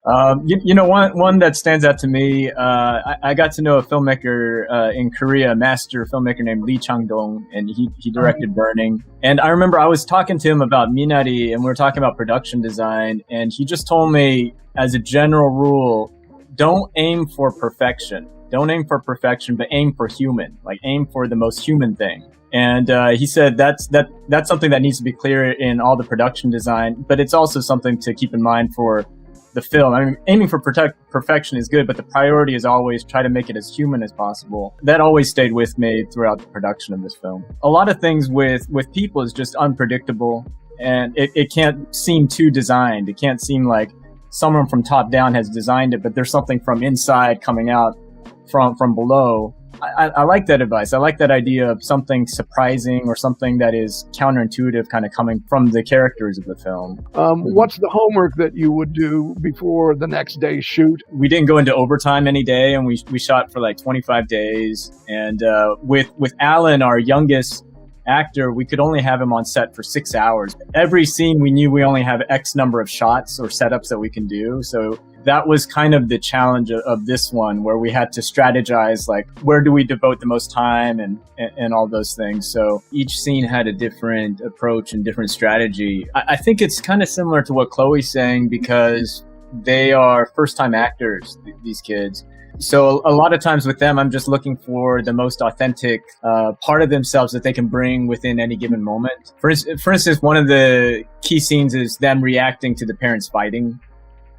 You know, one that stands out to me, I got to know a filmmaker in Korea, a master filmmaker named I창동, and he directed Burning. And I remember I was talking to him about Minari, and we were talking about production design, and he just told me, as a general rule, don't aim for perfection. Don't aim for perfection, but aim for human. Like, aim for the most human thing. And he said that's something that needs to be clear in all the production design, but it's also something to keep in mind for the film. I mean, aiming for perfection is good, but the priority is always try to make it as human as possible. That always stayed with me throughout the production of this film. A lot of things with people is just unpredictable, and it can't seem too designed. It can't seem like someone from top down has designed it, but there's something from inside coming out from below. I like that advice. I like that idea of something surprising or something that is counterintuitive kind of coming from the characters of the film. What's the homework that you would do before the next day's shoot? We didn't go into overtime any day, and we shot for like 25 days. And with Alan, our youngest actor, we could only have him on set for 6 hours. Every scene we knew we only have X number of shots or setups that we can do. So that was kind of the challenge of this one, where we had to strategize, like, where do we devote the most time and all those things. So each scene had a different approach and different strategy. I think it's kind of similar to what Chloe's saying, because they are first-time actors, these kids. So a lot of times with them, I'm just looking for the most authentic part of themselves that they can bring within any given moment. For instance, one of the key scenes is them reacting to the parents fighting.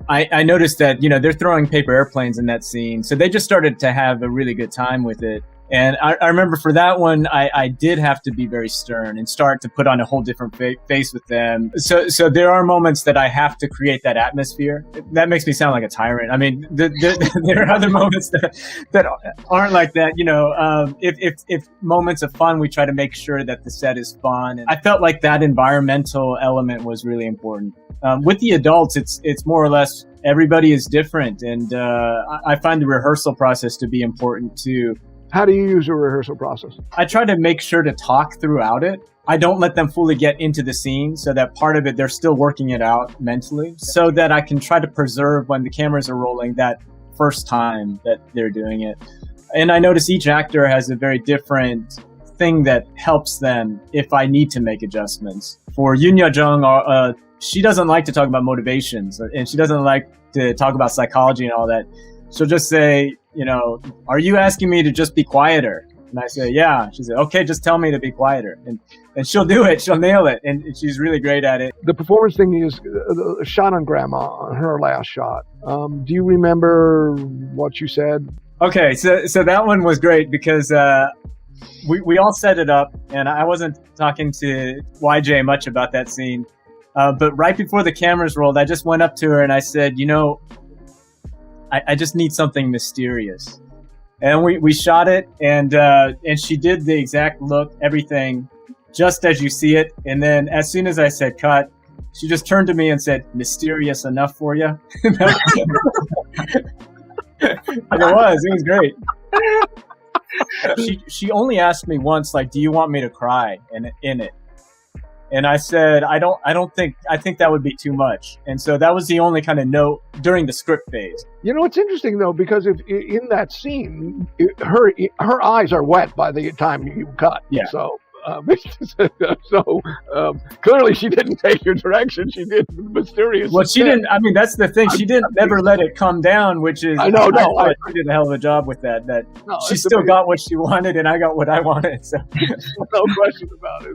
I noticed that, you know, they're throwing paper airplanes in that scene. So they just started to have a really good time with it. And I remember for that one, I did have to be very stern and start to put on a whole different face with them. So there are moments that I have to create that atmosphere. That makes me sound like a tyrant. I mean, there are other moments that aren't like that. You know, if moments of fun, we try to make sure that the set is fun. And I felt like that environmental element was really important. With the adults, it's more or less everybody is different. And I find the rehearsal process to be important too. How do you use a rehearsal process? I try to make sure to talk throughout it. I don't let them fully get into the scene, so that part of it, they're still working it out mentally, so that I can try to preserve, when the cameras are rolling, that first time that they're doing it. And I notice each actor has a very different thing that helps them if I need to make adjustments. For 윤여정, she doesn't like to talk about motivations, and she doesn't like to talk about psychology and all that. She'll just say, you know, are you asking me to just be quieter? And I say, yeah. She said, okay, just tell me to be quieter. And she'll do it. She'll nail it. And she's really great at it. The performance thing is shot on Grandma, on her last shot. Do you remember what you said? Okay, so that one was great because we all set it up, and I wasn't talking to YJ much about that scene. But right before the cameras rolled, I just went up to her and I said, you know, I just need something mysterious. And we shot it, and she did the exact look, everything, just as you see it. And then as soon as I said cut, she just turned to me and said, mysterious enough for you? And it was great. She only asked me once, like, do you want me to cry in it? And I said, I think that would be too much. And so that was the only kind of note during the script phase. You know, it's interesting, though, because if in that scene, her eyes are wet by the time you cut. Yeah. So clearly she didn't take your direction. She did mysterious. Well, she didn't. I mean, that's the thing. She didn't never let it come down, which is, I did a hell of a job with that. She still got what she wanted, and I got what I wanted. So no question about it.